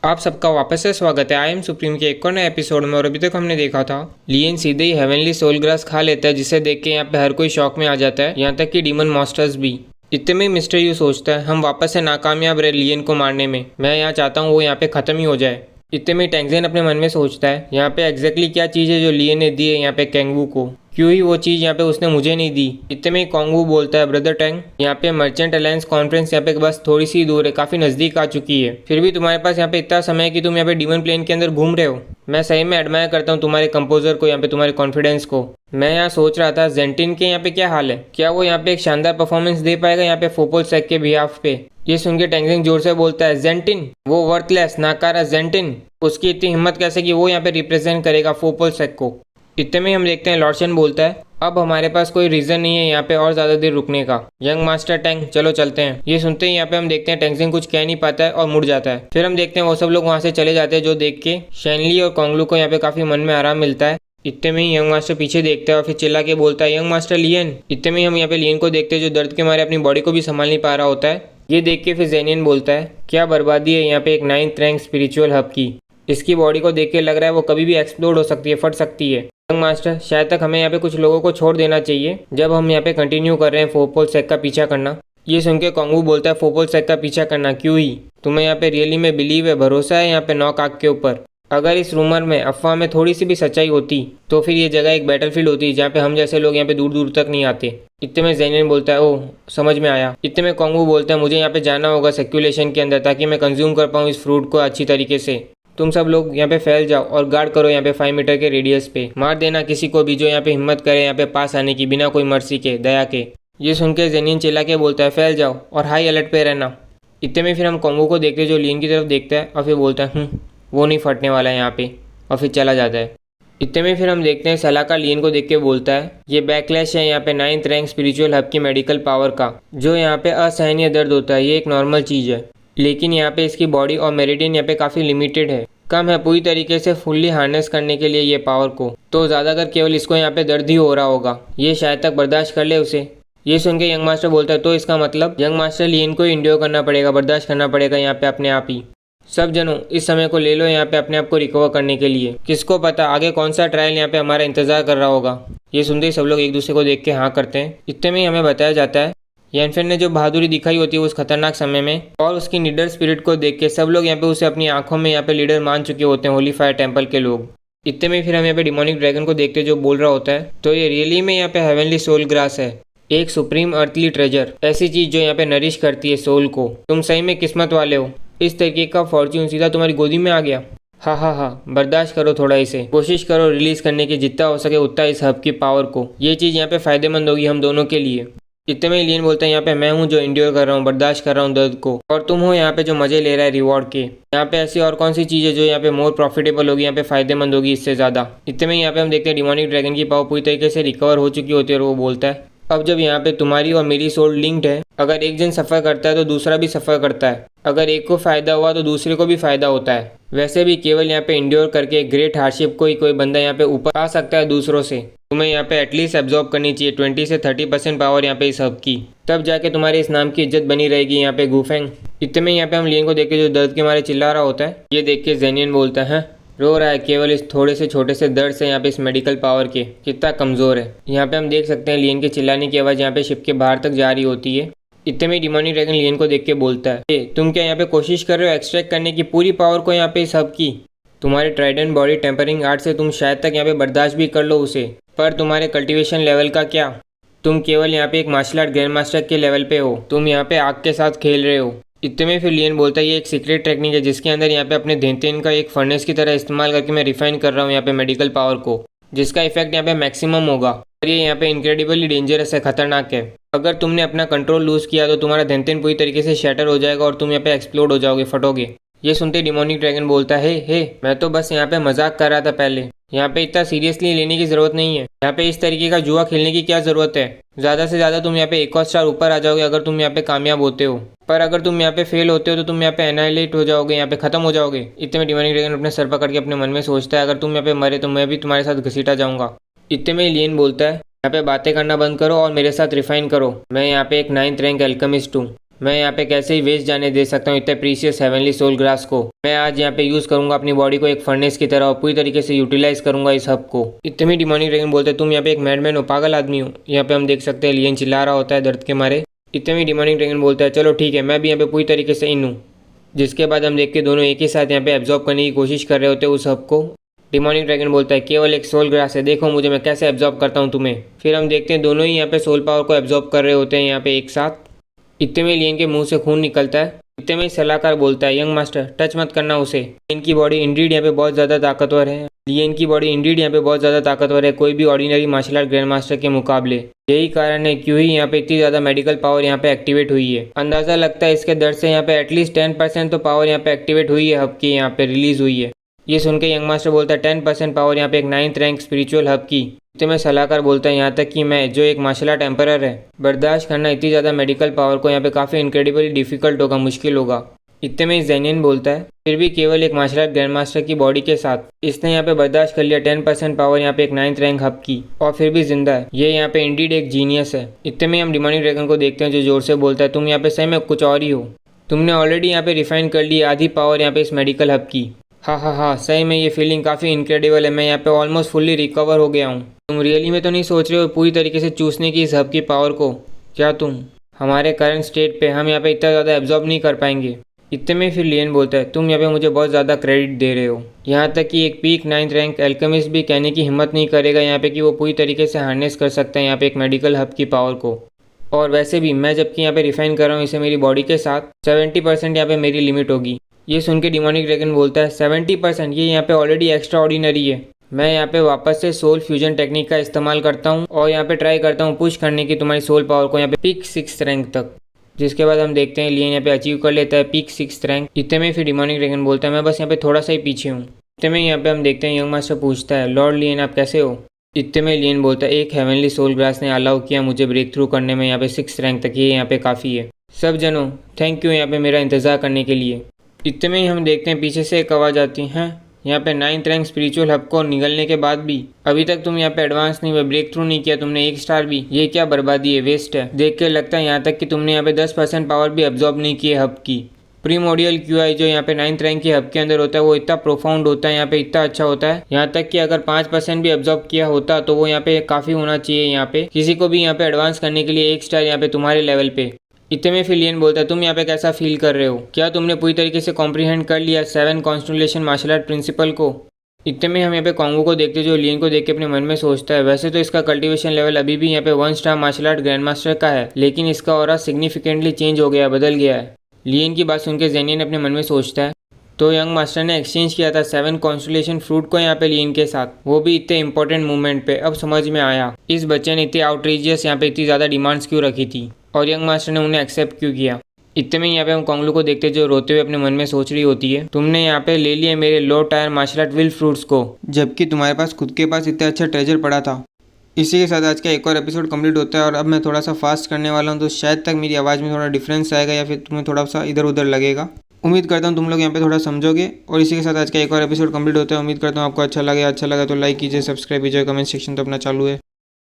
आप सबका वापस से स्वागत है। आई एम सुप्रीम के एक और नए एपिसोड में। और अभी तक हमने देखा था लियन सीधे ही हेवनली सोल ग्रास खा लेता है, जिसे देख के यहाँ पे हर कोई शॉक में आ जाता है, यहाँ तक कि डीमन मास्टर्स भी। इतने में मिस्टर यू सोचता है हम वापस से नाकामयाब रहे लियन को मारने में, मैं यहाँ चाहता हूँ वो यहाँ पे ख़त्म ही हो जाए। इतने में टैंगजेन अपने मन में सोचता है यहाँ पे एग्जैक्टली क्या चीज़ है जो लियन ने दी है यहाँ पे कैंगवू को, क्यों ही वो चीज़ यहाँ पे उसने मुझे नहीं दी। इतने में कॉन्गवू बोलता है ब्रदर टैंग, यहाँ पे मर्चेंट अलायंस कॉन्फ्रेंस यहाँ पे बस थोड़ी सी दूर है, काफ़ी नज़दीक आ चुकी है, फिर भी तुम्हारे पास यहाँ पे इतना समय है कि तुम यहाँ पे डीमन प्लेन के अंदर घूम रहे हो। मैं सही में एडमायर करता हूँ तुम्हारे कंपोजर को, यहाँ पे तुम्हारे कॉन्फिडेंस को। मैं यहाँ सोच रहा था जेंटिन के यहाँ पे क्या हाल है, क्या वो यहाँ पे एक शानदार परफॉर्मेंस दे पाएगा यहाँ पे फोपोल सेक के बिहाफ पे। ये सुन के टैंगजेन जोर से बोलता है जेंटिन, वो वर्थलेस नाकारा जेंटिन, उसकी इतनी हिम्मत कैसे कि वो यहाँ पे रिप्रेजेंट करेगा फोपोल सेक को। इतने में हम देखते हैं लॉर्ड शेन बोलता है अब हमारे पास कोई रीज़न नहीं है यहाँ पे और ज़्यादा देर रुकने का, यंग मास्टर टैंग चलो चलते हैं। ये सुनते ही यहाँ पे हम देखते हैं टैंगजेन कुछ कह नहीं पाता है और मुड़ जाता है। फिर हम देखते हैं वो सब लोग वहाँ से चले जाते हैं, जो देख के शैनली और कॉन्गलू को यहाँ पे काफ़ी मन में आराम मिलता है। इतने में ही यंग मास्टर पीछे देखता है और फिर चिल्ला के बोलता है यंग मास्टर लियन। इतने में ही हम यहाँ पे लियन को देखते हैं जो दर्द के मारे अपनी बॉडी को भी संभाल नहीं पा रहा होता है। ये देख के फिर जेनियन बोलता है क्या बर्बादी है यहाँ पे एक 9th रैंक स्पिरिचुअल हब की, इसकी बॉडी को देख के लग रहा है वो कभी भी एक्सप्लोड हो सकती है, फट सकती है। यंग मास्टर शायद तक हमें यहाँ पे कुछ लोगों को छोड़ देना चाहिए जब हम यहाँ पे कंटिन्यू कर रहे हैं फोपोल सेक का पीछा करना। ये सुन के कॉन्गवू बोलता है फोपोल सेक का पीछा करना क्यों ही, तुम्हें यहाँ पे रियली में बिलीव है, भरोसा है यहाँ पे नॉक आग के ऊपर। अगर इस रूमर में अफवाह में थोड़ी सी भी सच्चाई होती तो फिर ये जगह एक बैटलफील्ड होती जहाँ पे हम जैसे लोग यहाँ पे दूर दूर तक नहीं आते। इतने में जेनियन बोलता है ओह समझ में आया। इतने में कॉन्गवू बोलता है मुझे यहाँ पे जाना होगा सर्कुलेशन के अंदर ताकि मैं कंज्यूम कर पाऊँ इस फ्रूट को अच्छी तरीके से। तुम सब लोग यहाँ पे फैल जाओ और गार्ड करो यहाँ पे 5 मीटर के रेडियस पे, मार देना किसी को भी जो यहाँ पे हिम्मत करे यहाँ पे पास आने की बिना कोई मर्सी के दया के। ये सुन के जेनियन चिल्ला के बोलता है फैल जाओ और हाई अलर्ट पे रहना। इतने में फिर हम कॉन्गवू को देखते जो लियन की तरफ देखता है और फिर बोलता है वो नहीं फटने वाला है यहाँ पे, और फिर चला जाता है। इतने में फिर हम देखते हैं सलाहकार लियन को देख के बोलता है ये बैकलैश है यहाँ पे 9th रैंक स्पिरिचुअल हब की मेडिकल पावर का, जो यहाँ पे असहनीय दर्द होता है ये एक नॉर्मल चीज़ है, लेकिन यहाँ पे इसकी बॉडी और मेरिडियन यहाँ पे काफ़ी लिमिटेड है, कम है पूरी तरीके से फुल्ली हार्नेस करने के लिए ये पावर को, तो ज़्यादातर केवल इसको यहाँ पे दर्द ही हो रहा होगा, ये शायद तक बर्दाश्त कर ले उसे। ये सुन के यंग मास्टर बोलता है तो इसका मतलब यंग मास्टर लियन को इंड्योर करना पड़ेगा, बर्दाश्त करना पड़ेगा यहाँ पे अपने आप ही। सब जनों इस समय को ले लो यहाँ पे अपने आप को रिकवर करने के लिए, किसको पता आगे कौन सा ट्रायल यहाँ पे हमारा इंतजार कर रहा होगा। ये सुनते ही सब लोग एक दूसरे को देख के हाँ करते हैं। इतने में ही हमें बताया जाता है यनफेन ने जो बहादुरी दिखाई होती है उस खतरनाक समय में और उसकी निडर स्पिरिट को देख के सब लोग यहाँ पे उसे अपनी आंखों में यहाँ पे लीडर मान चुके होते हैं होली फायर टेम्पल के लोग। इतने में फिर हम यहाँ पे डिमोनिक ड्रैगन को देखते जो बोल रहा होता है तो ये रियली में यहाँ पे हेवनली सोल ग्रास है, एक सुप्रीम अर्थली ट्रेजर, ऐसी चीज जो यहाँ पे नरिश करती है सोल को। तुम सही में किस्मत वाले हो, इस तरीके का फॉर्च्यून सीधा तुम्हारी गोदी में आ गया। हाँ बर्दाश्त करो थोड़ा, इसे कोशिश करो रिलीज करने की जितना हो सके उतना इस हब की पावर को, ये चीज़ यहाँ पे फायदेमंद होगी हम दोनों के लिए। इतने में लियन बोलता है यहाँ पे मैं हूँ जो इंड्योर कर रहा हूँ, बर्दाश्त कर रहा हूँ दर्द को, और तुम हो यहाँ पे जो मजे ले रहा है रिवॉर्ड के। यहाँ पे ऐसी और कौन सी चीज़ है जो यहाँ पे मोर प्रॉफिटेबल होगी, यहाँ पे फायदेमंद होगी इससे ज़्यादा। इतने में यहाँ पे हम देखते हैं डिमोनिक ड्रैगन की पावर पूरी तरीके से रिकवर हो चुकी होती है और वो बोलता है अब जब यहाँ पे तुम्हारी और मेरी सोल लिंक्ड है, अगर एक जन सफ़र करता है तो दूसरा भी सफ़र करता है, अगर एक को फ़ायदा हुआ तो दूसरे को भी फ़ायदा होता है। वैसे भी केवल यहाँ पे इंड्योर करके ग्रेट हार्डशिप को ही कोई बंदा यहाँ पे ऊपर आ सकता है दूसरों से। तुम्हें यहाँ पे एटलीस्ट एब्जॉर्ब करनी चाहिए 20 से 30% पावर यहाँ पे इस हब की, तब जाके तुम्हारे इस नाम की इज्जत बनी रहेगी यहाँ पे गुफेंग। इतने में यहाँ पे हम लियन को देख के जो दर्द के मारे चिल्ला रहा होता है, ये देख के जेनियन बोलता है रो रहा है केवल इस थोड़े से छोटे से दर्द से यहाँ पे इस मेडिकल पावर के, कितना कमज़ोर है। यहाँ पे हम देख सकते हैं लियन के चिल्लाने की आवाज़ यहाँ पे शिप के बाहर तक जा रही होती है। इतने में डिमोनिक ड्रैगन लियन को देख के बोलता है तुम क्या यहाँ पे कोशिश कर रहे हो एक्सट्रैक्ट करने की पूरी पावर को यहाँ पे इस हब की? तुम्हारे ट्राइडेंट बॉडी टेम्परिंग आर्ट से तुम शायद तक यहाँ पे बर्दाश्त भी कर लो उसे, पर तुम्हारे कल्टिवेशन लेवल का क्या? तुम केवल यहाँ पे एक मार्शल आर्ट ग्रैंड मास्टर के लेवल पे हो, तुम यहाँ पे आग के साथ खेल रहे हो। इतने में फिर लियन बोलता है ये एक सीक्रेट टेक्निक है जिसके अंदर यहाँ पे अपने देंतेन का एक फर्नेस की तरह इस्तेमाल करके मैं रिफाइन कर रहा हूँ यहाँ पे मेडिकल पावर को, जिसका इफेक्ट यहाँ पे मैक्सिमम होगा और ये यहाँ पे इनक्रेडिबली डेंजरस है, खतरनाक है। अगर तुमने अपना कंट्रोल लूज किया तो तुम्हारा देंतेन पूरी तरीके से शैटर हो जाएगा और तुम यहाँ पे एक्सप्लोड हो जाओगे, फटोगे। ये सुनते डिमोनिक ड्रैगन बोलता है हे मैं तो बस यहाँ पे मजाक कर रहा था, पहले यहाँ पे इतना सीरियसली लेने की ज़रूरत नहीं है, यहाँ पे इस तरीके का जुआ खेलने की क्या ज़रूरत है। ज़्यादा से ज़्यादा तुम यहाँ पे एक और स्टार ऊपर आ जाओगे अगर तुम यहाँ पे कामयाब होते हो, पर अगर तुम यहाँ पे फेल होते हो तो तुम यहाँ पे एनाइलेट हो जाओगे, यहाँ पे ख़त्म हो जाओगे। इतने में डिमोनिक ड्रैगन अपने सर पकड़ के अपने मन में सोचता है अगर तुम यहाँ पे मरे तो मैं भी तुम्हारे साथ घसीटा जाऊँगा। इतने में लियन बोलता है यहाँ पे बातें करना बंद करो और मेरे साथ रिफाइन करो, मैं यहाँ पे एक 9th रैंक एल्केमिस्ट हूँ, मैं यहाँ पे कैसे ही वेस्ट जाने दे सकता हूँ इतने प्रीशियस हेवनली सोल ग्रास को। मैं आज यहाँ पे यूज़ करूंगा अपनी बॉडी को एक फर्नेस की तरह और पूरी तरीके से यूटिलाइज करूंगा इस हब को। इतने में डिमोनिक ड्रैगन बोलते हैं तुम यहाँ पे एक मैडमैन हो, पागल आदमी हो। यहाँ पे हम देख सकते हैं लियन चिल्ला रहा होता है दर्द के मारे। इतने में डिमोनिक ड्रैगन बोलता है चलो ठीक है, मैं भी यहाँ पे पूरी तरीके से इन हूँ। जिसके बाद हम देख के दोनों एक ही साथ यहाँ पे एब्जॉर्ब करने की कोशिश कर रहे होते हैं उस हब को। डिमोनिक ड्रैगन बोलता है केवल एक सोल ग्रास है, देखो मुझे मैं कैसे एब्जॉर्ब करता हूँ तुम्हें। फिर हम देखते हैं दोनों ही यहाँ पे सोल पावर को एब्जॉर्ब कर रहे होते हैं यहाँ पे एक साथ। इतने में लियन के मुंह से खून निकलता है। इतने में सलाहकार बोलता है यंग मास्टर टच मत करना उसे, इनकी बॉडी इंडीड यहाँ पे बहुत ज़्यादा ताकतवर है। लियन की बॉडी इंडीड यहाँ पे बहुत ज़्यादा ताकतवर है कोई भी ordinary martial art grand master के मुकाबले। यही कारण है क्यों ही यहाँ पे इतनी ज़्यादा मेडिकल पावर यहाँ पे एक्टिवेट हुई है। अंदाज़ा लगता है इसके दर्द से यहाँ पे एटलीस्ट 10% तो पावर यहाँ पे एक्टिवेट हुई है, हब की यहाँ पे रिलीज हुई है। ये सुन के यंग मास्टर बोलता है 10% पावर यहाँ पे एक 9th रैंक स्पिरिचुअल हब की। इतने में सलाहकार बोलता है यहाँ तक कि मैं जो एक मार्शल आर्ट एम्परर है, बर्दाश्त करना इतनी ज़्यादा मेडिकल पावर को यहाँ पे काफ़ी इनक्रेडिबली डिफिकल्ट होगा, मुश्किल होगा। इतने में जेनियन बोलता है फिर भी केवल एक मार्शल आर्ट ग्रैंड मास्टर की बॉडी के साथ इसने यहाँ पे बर्दाश्त कर लिया 10% पावर यहाँ पे एक 9th रैंक हब की, और फिर भी जिंदा है। ये यहाँ पे इंडीड एक जीनियस है। इतने में हम डिमोनिक ड्रैगन को देखते हैं जो जोर से बोलता है तुम यहाँ पे सही में कुछ और ही हो, तुमने ऑलरेडी यहाँ पे रिफाइन कर ली आधी पावर यहाँ पे इस मेडिकल हब की। हाँ, सही में ये फीलिंग काफ़ी इनक्रेडिबल है, मैं यहाँ पे ऑलमोस्ट फुल्ली रिकवर हो गया हूँ। तुम रियली में तो नहीं सोच रहे हो पूरी तरीके से चूसने की इस हब की पावर को? क्या तुम हमारे करंट स्टेट पे हम यहाँ पे इतना ज़्यादा एब्जॉर्ब नहीं कर पाएंगे? इतने में फिर लियन बोलता है तुम यहाँ पे मुझे बहुत ज़्यादा क्रेडिट दे रहे हो, यहाँ तक कि एक पीक 9th रैंक एल्केमिस्ट भी कहने की हिम्मत नहीं करेगा यहाँ पे कि वो पूरी तरीके से हार्नेस कर सकता है यहाँ पे एक मेडिकल हब की पावर को। और वैसे भी मैं जबकि यहाँ पे रिफाइन कर रहा हूँ इसे मेरी बॉडी के साथ 70% यहाँ पे मेरी लिमिट होगी। ये सुन के डिमोनिक ड्रैगन बोलता है 70%? ये यहाँ पे ऑलरेडी एक्स्ट्रा ऑर्डिनरी है। मैं यहाँ पे वापस से सोल फ्यूजन टेक्निक का इस्तेमाल करता हूँ और यहाँ पे ट्राई करता हूँ पुश करने की तुम्हारी सोल पावर को यहाँ पे पीक 6th रैंक तक। जिसके बाद हम देखते हैं लियन यहाँ पे अचीव कर लेता है पीक 6th रैंक। इतने में फिर डिमोनिक ड्रैगन बोलता है मैं बस यहाँ पे थोड़ा सा ही पीछे हूँ। इतने में यहाँ पे हम देखते हैं यंग मास्टर पूछता है लॉर्ड लियन आप कैसे हो? इतने में लियन बोलता है एक हेवनली सोल ग्रास ने अलाउ किया मुझे ब्रेक थ्रू करने में यहाँ पे 6th रैंक तक, ये यहाँ पे काफ़ी है। सब जनों थैंक यू यहाँ पे मेरा इंतज़ार करने के लिए। इतने में ही हम देखते हैं पीछे से एक आवाज़ आती है यहाँ पे 9th रैंक स्पिरिचुअल हब को निगलने के बाद भी अभी तक तुम यहाँ पे एडवांस नहीं हुए, ब्रेक थ्रू नहीं किया तुमने 1 स्टार भी, ये क्या बर्बादी है, वेस्ट है। देख के लगता है यहाँ तक कि तुमने यहाँ पे 10% पावर भी एब्जॉर्ब नहीं की है हब की। प्रीमोडियल क्यूआई जो यहाँ पे 9th रैंक की हब के अंदर होता है वो इतना प्रोफाउंड होता है, यहाँ पे इतना अच्छा होता है, यहाँ तक कि अगर 5% भी एब्जॉर्ब किया होता तो वो यहाँ पे काफ़ी होना चाहिए यहाँ पे किसी को भी यहाँ पे एडवांस करने के लिए 1 स्टार यहाँ पे तुम्हारे लेवल पे। इतने में फिर लियन बोलता है तुम यहाँ पे कैसा फील कर रहे हो, क्या तुमने पूरी तरीके से कॉम्प्रीहेंड कर लिया 7 कॉन्स्टलेशन मार्शल आर्ट प्रिंसिपल को? इतने में हम यहाँ पे कॉन्गो को देखते जो लियन को देख के अपने मन में सोचता है वैसे तो इसका कल्टीवेशन लेवल अभी भी यहाँ पे 1 star martial art grand master का है, लेकिन इसका ऑरा सिग्निफिकेंटली चेंज हो गया, बदल गया है। लियन की बात सुन के जेनियन अपने मन में सोचता है तो यंग मास्टर ने एक्सचेंज किया था 7 कॉन्स्टलेशन फ्रूट को यहाँ पे लियन के साथ, वो भी इतने इंपॉर्टेंट मूवमेंट पे। अब समझ में आया इस बच्चे ने इतनी आउटरीजियस यहाँ पे इतनी ज़्यादा डिमांड्स क्यों रखी थी और यंग मास्टर ने उन्हें एक्सेप्ट क्यों किया। इतने में यहाँ पे हम कोंगलू को देखते जो रोते हुए अपने मन में सोच रही होती है तुमने यहाँ पे ले लिए मेरे low tier martial art will fruits को, जबकि तुम्हारे पास खुद के पास इतना अच्छा ट्रेजर पड़ा था। इसी के साथ आज का एक और एपिसोड कंप्लीट होता है और अब मैं थोड़ा सा फास्ट करने वाला हूँ तो शायद तक मेरी आवाज़ में थोड़ा डिफरेंस आएगा या फिर तुम्हें थोड़ा सा इधर उधर लगेगा। उम्मीद करता हूँ तुम लोग यहाँ पे थोड़ा समझोगे। और इसी के साथ आज का एक और एपिसोड कंप्लीट होता है। उम्मीद करता हूँ आपको अच्छा लगा तो लाइक कीजिए, सब्सक्राइब कीजिए, कमेंट सेक्शन तो अपना चालू है।